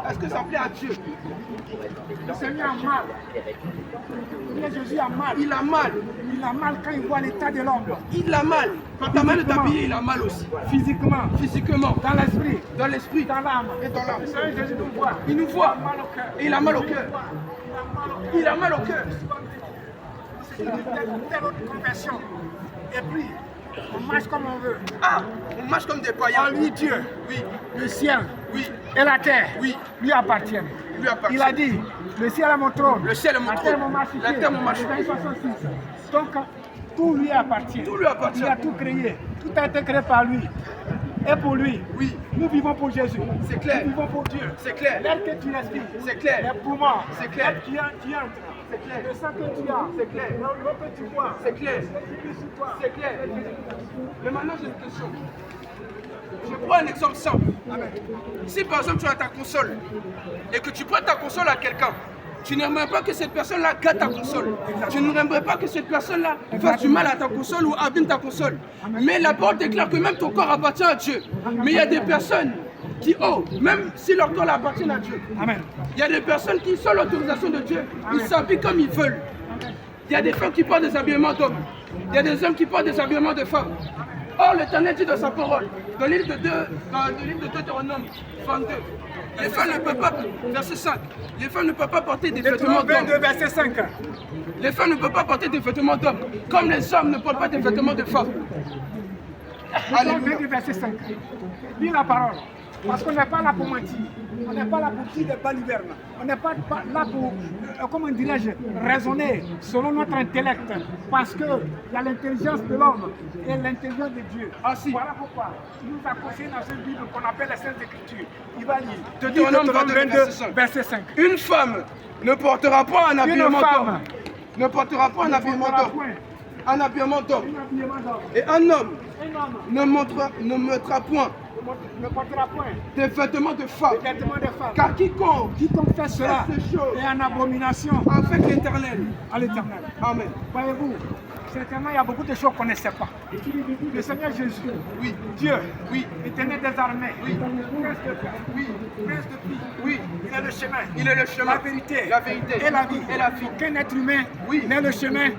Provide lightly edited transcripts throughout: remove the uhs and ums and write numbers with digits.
Est-ce que ça plaît à Dieu? Le Seigneur a mal. Jésus a mal. Il a mal. Il a mal quand il voit l'état de l'homme. Il a mal. Quand ta main est habillée, il a mal aussi. Physiquement. Physiquement. Dans l'esprit. Dans l'esprit. Dans l'âme. Et dans l'âme. Le Seigneur Jésus nous voit. Il nous voit. Il a mal au cœur. Et il a mal au cœur. Il a mal au cœur. C'est une telle autre conversion. Et puis, on marche comme on veut. Ah, on marche comme des païens. En lui, Dieu, oui, le ciel, oui, et la terre, oui, lui appartiennent. Lui appartient. Il a dit, le ciel est mon trône, le ciel est mon trône, la terre mon marché. Donc, tout lui appartient. Tout lui appartient. Il a tout créé. Tout a été créé par lui. Et pour lui, oui. Nous vivons pour Jésus. C'est clair. Nous vivons pour Dieu. C'est clair. L'air que tu respires. C'est clair. Les poumons. C'est clair. Tu entres. C'est clair. Le sang que tu as. C'est clair. L'eau que tu bois. C'est clair. C'est clair. Mais maintenant, j'ai une question. Je prends un exemple simple. Amen. Si par exemple tu as ta console et que tu prends ta console à quelqu'un, tu n'aimerais pas que cette personne-là gâte ta console. Tu n'aimerais pas que cette personne-là fasse du mal à ta console ou abîme ta console. Mais la parole déclare que même ton corps appartient à Dieu. Mais il y a des personnes qui, même si leur corps appartient à Dieu, Amen. Il y a des personnes qui, sans l'autorisation de Dieu, ils s'habillent comme ils veulent. Il y a des femmes qui portent des habillements d'hommes. Il y a des hommes qui portent des habillements de femmes. Or, l'Éternel dit dans sa parole, dans le livre de Deutéronome 22, les femmes ne peuvent pas, verset 5, les femmes ne peuvent pas porter des vêtements d'hommes. 22, verset 5. Les femmes ne peuvent pas porter des vêtements d'hommes, comme les hommes ne portent pas des vêtements de femmes. Alléluia. 22, verset 5. Lis la parole. Parce qu'on n'est pas là pour mentir. On n'est pas là pour dire des balivernes. On n'est pas là pour, comment dirais-je, raisonner selon notre intellect. Parce qu'il y a l'intelligence de l'homme et l'intelligence de Dieu. Ah, si. Voilà pourquoi il nous a conseillé dans cette Bible qu'on appelle les Saintes Écritures. Il va lire. Deutéronome 22, verset 5. Une femme ne portera pas un habillement d'homme. Ne portera pas un habillement d'homme. Un habillement d'homme. Et un homme ne mettra point ne portera point des vêtements de femmes. Car quiconque fait cela est en abomination avec l'Éternel. À l'Éternel. Amen. Voyez-vous, certainement il y a beaucoup de choses qu'on ne sait pas. Le Seigneur Jésus, oui, Dieu, oui, Éternel des armées, oui, Prince de paix, oui, Prince de paix, oui, il est le chemin, la vérité et la vie, Qu'un être humain n'est le chemin,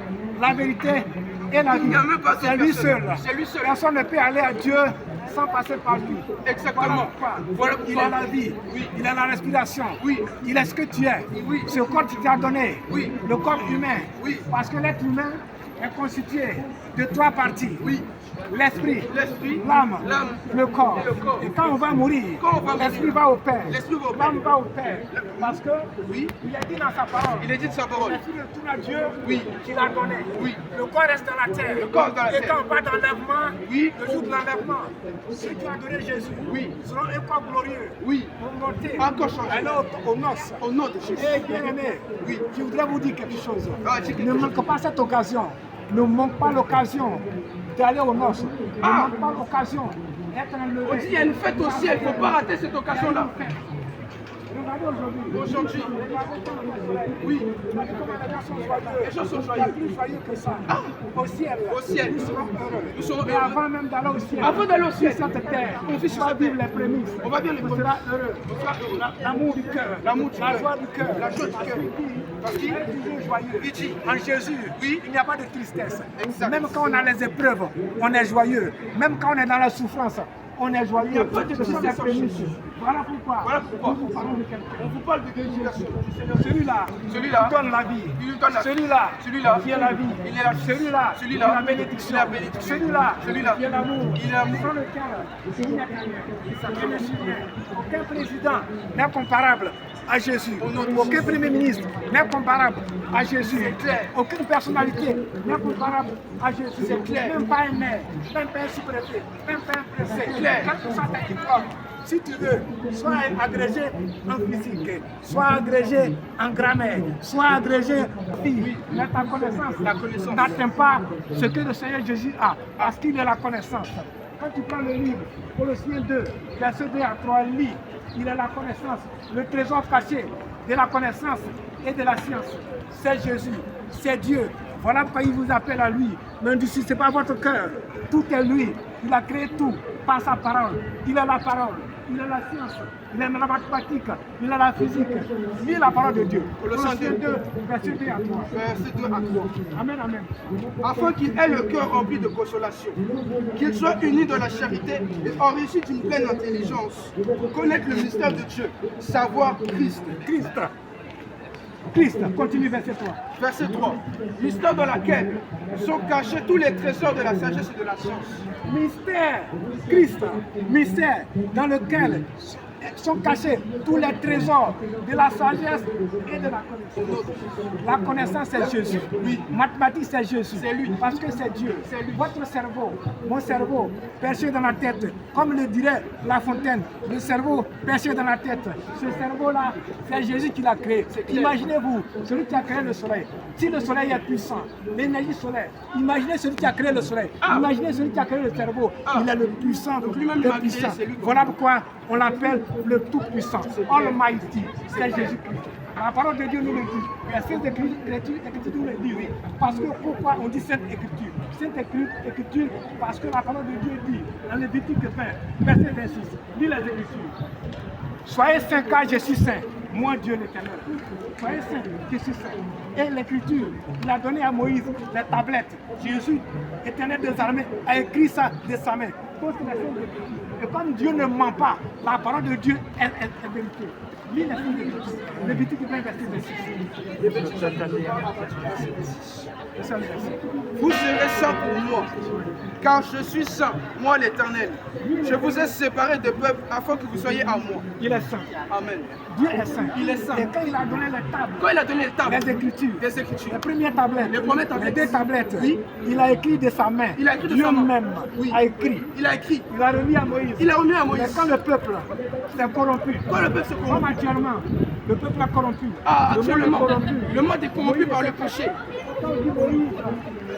la vérité et la vie. C'est lui seul. Personne ne peut aller à Dieu sans passer par lui. Exactement. Voilà il est la vie, il est la respiration, il est ce que tu es. Ce corps qui t'a donné, le corps humain, parce que l'être humain est constitué de trois parties. L'esprit, l'âme, le corps. Et quand on va mourir, l'esprit va au Père, l'âme va au Père. Parce que il est dit dans sa parole, l'esprit retourne à Dieu qu'il a donné. Le corps reste dans la terre. Et quand on va dans l'enlèvement, le jour de l'enlèvement, ceux qui ont donné Jésus seront un corps glorieux. Pour monter aux noces. Et bien aimé, je voudrais vous dire quelque chose. Ne manque pas cette occasion. Ne manque pas l'occasion d'aller aux noces. Ne manque pas l'occasion d'être enlevé. On dit qu'il y a une fête au ciel, il ne faut pas rater cette occasion-là. Regardez aujourd'hui. Oui. Les gens sont joyeux. Plus joyeux que ça. Au ciel. Nous serons heureux. Mais avant même d'aller au ciel. Avant d'aller au ciel. Sur cette terre. On va vivre les prémices. On va vivre les prémices. On sera heureux. L'amour du cœur. La joie du cœur. La joie du cœur. Parce qu'il est toujours joyeux. Il dit, en Jésus, il n'y a pas de tristesse. Exact. Même quand on a les épreuves, on est joyeux. Même quand on est dans la souffrance, on est joyeux. Il n'y a pas de tristesse. Voilà pourquoi. Nous vous parlons de quelqu'un. On vous parle de glorification. Celui-là qui donne la vie. Celui-là qui est la vie. Celui-là qui est la bénédiction. Celui-là qui est l'amour. Sans lequel il n'y a rien. Aucun président n'est comparable à Jésus. Aucun premier ministre n'est comparable à Jésus. Aucune personnalité n'est comparable à Jésus. Même pas un maire, même pas un sous-préfet, même pas un préfet. Quel que soit ta diplôme, si tu veux, sois agrégé en physique, sois agrégé en grammaire, sois agrégé en vie, mais ta connaissance n'atteint pas ce que le Seigneur Jésus a, parce qu'il est la connaissance. Quand tu prends le livre, Colossiens 2, verset 2 à 3, lis, il est la connaissance, le trésor caché de la connaissance et de la science. C'est Jésus, c'est Dieu. Voilà pourquoi il vous appelle à lui. Mais d'ici, ce n'est pas votre cœur. Tout est lui. Il a créé tout par sa parole. Il est la parole. il a la science, il a la mathématique, il a la physique. Lis la parole de Dieu. Colossiens 2, verset 2 à 3. Verset 2 à 3. Amen, amen. Afin qu'il ait le cœur rempli de consolation, qu'il soit uni dans la charité et enrichi d'une pleine intelligence, pour connaître le mystère de Dieu, savoir Christ. Christ, continue verset 3. Verset 3. Mystère dans laquelle sont cachés tous les trésors de la sagesse et de la science. Mystère, Christ, mystère dans lequel sont cachés tous les trésors de la sagesse et de la connaissance. La connaissance, c'est Jésus. Oui. Mathématiques, c'est Jésus. C'est lui. Parce que c'est Dieu. C'est lui. Votre cerveau, mon cerveau, perché dans la tête, comme le dirait La Fontaine, le cerveau perché dans la tête. Ce cerveau-là, c'est Jésus qui l'a créé. Imaginez-vous, celui qui a créé le soleil. Si le soleil est puissant, l'énergie solaire, imaginez celui qui a créé le soleil. Imaginez celui qui a créé le cerveau. Il est le puissant, lui-même le l'a créé, puissant. c'est lui. Voilà pourquoi on l'appelle le Tout-Puissant, Almighty, c'est Jésus-Christ. La parole de Dieu nous le dit. La Sainte Écriture nous le dit, oui. Parce que pourquoi on dit Sainte Écriture? Sainte Écriture, parce que la parole de Dieu dit, dans Lévitique 20, verset 26, lis les Écritures. Soyez saints car je suis saint, moi Dieu l'Éternel. Soyez saints, je suis saint. Et l'Écriture, il a donné à Moïse les tablettes. Jésus, Éternel des armées, a écrit ça de sa main. Et comme Dieu ne ment pas, la parole de Dieu est vérité. Lis les Lévitique 20, verset 26. Vous serez saints pour moi, car je suis saint, moi l'Éternel. Je vous ai séparés de peuple afin que vous soyez à moi. Il est saint. Amen. Dieu est saint. Il est saint. Et quand il a donné les tables, Quand il a donné les tables, les Écritures, les les premières tablettes, les deux tablettes, oui. Il a écrit de sa main. Il a écrit de Dieu sa main. même Oui. a écrit. Il a écrit. Il a remis à Moïse. Il a remis à Mais Moïse. quand le peuple s'est corrompu, Quand le peuple se comme corrompt, actuellement, le peuple a corrompu. ah, Le monde est actuellement, corrompu. le monde est corrompu par le péché. Quand on dit Moïse,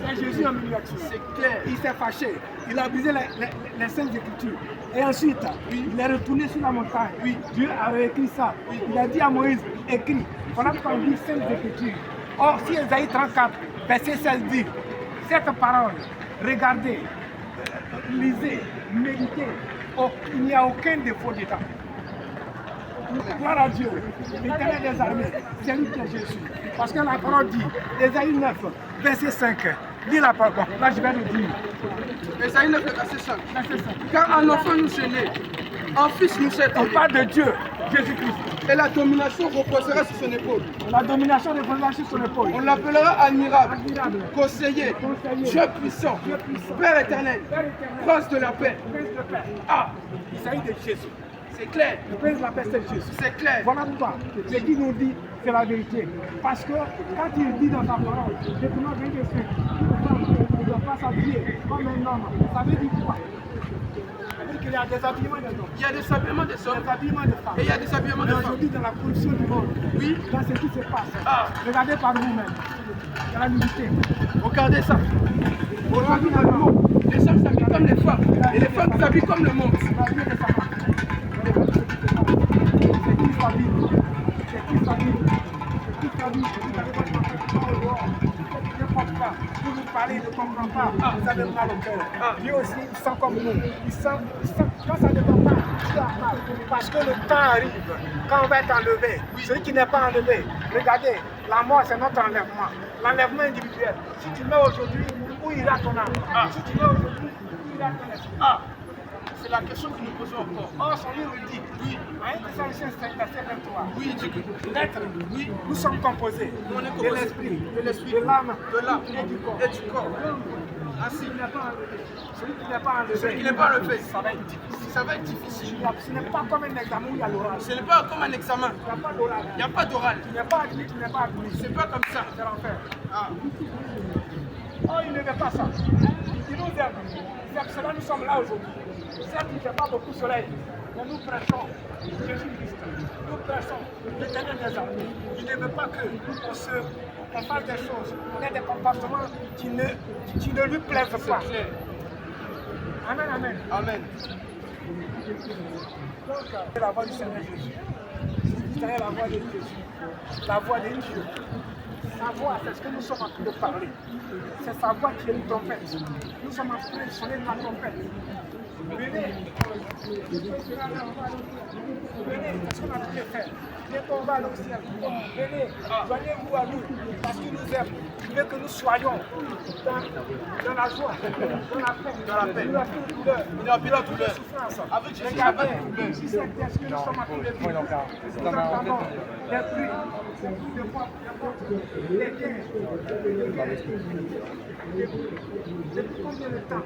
c'est Jésus en miniature. C'est clair. Il s'est fâché. Il a brisé les saintes écritures. Et ensuite, il est retourné sur la montagne. Oui. Dieu a réécrit ça. Oui. Il a dit à Moïse, écris. Voilà pourquoi on dit saintes écritures. Or, si Ésaïe 34, verset 16 dit, cette parole, regardez, lisez, méditez, oh, il n'y a aucun défaut dedans. Gloire à Dieu, l'Éternel des armées, c'est lui qui est Jésus. Parce que la parole dit, Ésaïe 9, verset 5, lis la parole. Bon, là je vais le dire. Ésaïe 9, verset 5. Verset 5. Car un enfant nous est né, un fils nous est On donné, parle de Dieu, Jésus-Christ. et la domination reposera sur son épaule. La domination reposera sur son épaule. On l'appellera admirable, Admirable, conseiller, Conseiller, Dieu puissant, Dieu puissant, Père éternel, Père éternel, Prince de la paix. Prince de paix. Ah, Il s'agit de Jésus. c'est clair, Le Prince de la paix, c'est Jésus. c'est clair. Voilà pourquoi ce qu'il nous dit, c'est la vérité. Parce que quand il dit dans sa parole, je demande de faire, il ne doit pas s'habiller comme un homme. Ça veut dire quoi? Ça veut dire qu'il y a des habillements des hommes, Il y a des habillements des hommes des habillements de femmes. et il y a des habillements Mais de femmes. aujourd'hui, dans la condition du monde, Oui, dans ce qui se passe, Ah. regardez par vous-même. Dans la nudité. regardez ça. Aujourd'hui, dans le monde, Les hommes s'habillent comme les femmes et les femmes s'habillent comme le monde. la vie de sa femme. C'est qui s'habille? C'est qui s'habille? C'est qui s'habille? Vous avez votre enfant au dehors. Ne comprend pas. Vous vous parlez, il ne comprend pas. Vous avez mal au cœur. Lui aussi, il sent comme nous. Il sent, quand ça ne va pas, il a mal. Parce que le temps arrive, quand on va être enlevé. Celui qui n'est pas enlevé, regardez, la mort c'est notre enlèvement. L'enlèvement individuel. Si tu mets aujourd'hui, où ira ton âme? Si tu mets aujourd'hui, où ira ton esprit? Ah, c'est la question que nous posons encore. Or, son livre dit, oui, à 1 Thessaloniciens 5, verset 23, Oui, il dit que l'être, oui, nous sommes composés on est de composé l'esprit, de l'âme de l'âme et du corps. et du corps. Ainsi, Celui qui n'est pas enlevé, celui qui n'est pas enlevé, celui qui n'est pas enlevé, ça va être difficile. ça va être difficile. Ce n'est pas comme un examen où il y a l'oral. Ce n'est pas comme un examen. Il n'y a pas d'oral. Il n'y a pas d'oral. Tu n'es pas admis, tu n'es pas admis. C'est pas comme ça. C'est l'enfer. Ah, Oh, il ne veut pas ça. Il nous aime. C'est pour cela que nous sommes là aujourd'hui. Certes, il ne fait pas beaucoup de soleil, mais nous prêchons Jésus-Christ. Nous prêchons l'Éternel des armées. Il ne veut pas qu'on fasse des choses, qu'on ait des comportements qui ne lui plaisent pas. c'est clair. Amen, amen. Amen. Donc, c'est la voix du Seigneur Jésus. C'est la voix de Jésus. La voix de Dieu. Sa voix, c'est ce que nous sommes en train de parler. C'est sa voix qui est une trompette. Nous sommes en train de sonner la trompette. Venez. Venez, c'est ce qu'on a tous faire. Bientôt on va aller au ciel. Venez, joignez-vous à nous, parce qu'il nous aime. Il veut que nous soyons dans la joie, dans la paix, il n'a plus de douleur, il n'a plus de souffrance. Avec Jésus, il n'y a pas de douleur. Si c'est ainsi que nous sommes à tous les jours, nous entendons les pluies, de fois, les guerres, depuis combien de temps?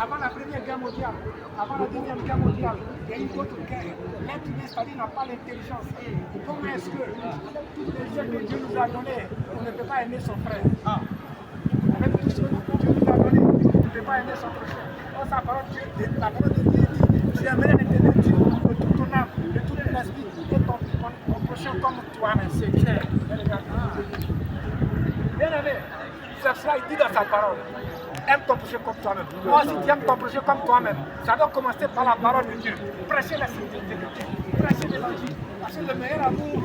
Avant la Première Guerre mondiale, avant la Deuxième Guerre mondiale, il y a eu d'autres guerres. L'être humain, c'est-à-dire, n'a pas l'intelligence. Comment est-ce que tous les jeux que Dieu nous a donnés, on ne peut pas aimer son frère? Avec tout ce que Dieu nous a donné, on ne peut pas aimer son frère. Or, sa parole, la parole de Dieu dit, tu aimerais l'éternel Dieu de toute ton âme, de tout ton esprit, et ton prochain comme toi-même. C'est clair. Bien aimé, c'est cela, il dit dans sa parole. Aime ton prochain comme toi-même. Moi, si tu aimes ton prochain comme toi-même, ça doit commencer par la parole de Dieu. Prêcher la sainteté de Dieu. Prêcher l'évangile. Parce que le meilleur amour,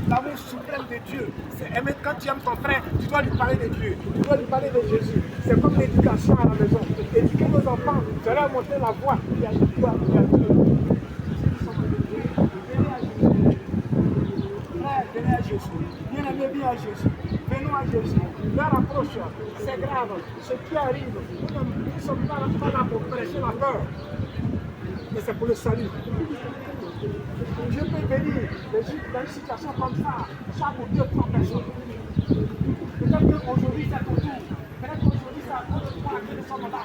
l'amour suprême de Dieu, c'est aimer. Quand tu aimes ton frère, tu dois lui parler de Dieu. Tu dois lui parler de Jésus. C'est comme l'éducation à la maison. Éduquer nos enfants, c'est leur montrer la voie. Il y a Dieu. Venez à Jésus. Bien-aimé, viens à Jésus. Venons à Jésus. L'heure approche. C'est grave. Ce qui arrive, nous ne sommes pas là pour prêcher la peur. Mais c'est pour le salut. Dieu peut venir dans une situation comme ça, ça pour 2-3 personnes. Peut-être qu'aujourd'hui c'est ton tour. Peut-être qu'aujourd'hui c'est à notre tour que nous sommes là.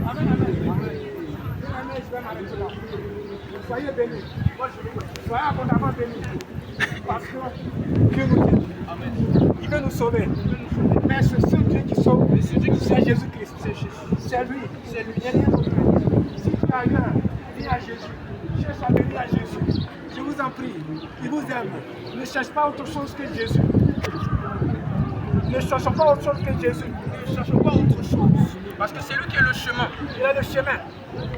Amen, amen. Je vais m'arrêter là. Soyez bénis. Soyez abondamment bénis. Parce que Dieu nous aime. Il veut nous sauver. Mais c'est ce Dieu qui sauve, c'est Jésus-Christ. C'est lui. C'est lui. Il n'y a rien d'autre. Si tu as rien, viens à Jésus. Cherche à venir à Jésus. Je vous en prie. Il vous aime. Ne cherche pas autre chose que Jésus. Ne cherchons pas autre chose que Jésus. Ne cherchons pas autre chose. Parce que c'est lui qui est le chemin. Il est le chemin,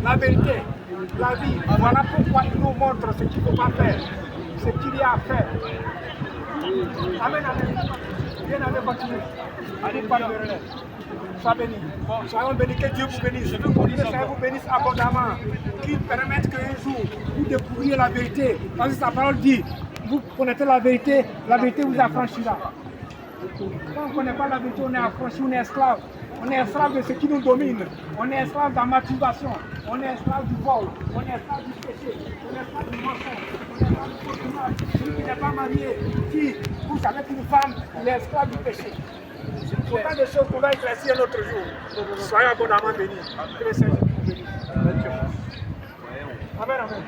la vérité, la vie. Voilà pourquoi il nous montre ce qu'il ne faut pas faire, ce qu'il y a à faire. Amen, amen. Bien, amen, continuez. Allez, pas de relais. Sois béni. Soyons bénis, que Dieu vous bénisse. Que le Seigneur vous bénisse abondamment. Qu'il permette qu'un jour, vous découvriez la vérité. Parce que sa parole dit, vous connaissez la vérité vous affranchira. Quand on ne connaît pas la vérité, on est affranchi, on est esclave. On est esclave de ce qui nous domine. On est esclave de la masturbation. On est esclave du vol. On est esclave du péché. On est esclave du mensonge. On est esclave du cauchemar. Celui qui n'est pas marié, qui couche avec une femme, il est esclave du péché. C'est autant de choses qu'on va éclaircir un autre jour. Soyez abondamment bénis. Que le Seigneur vous bénisse. Amen, amen.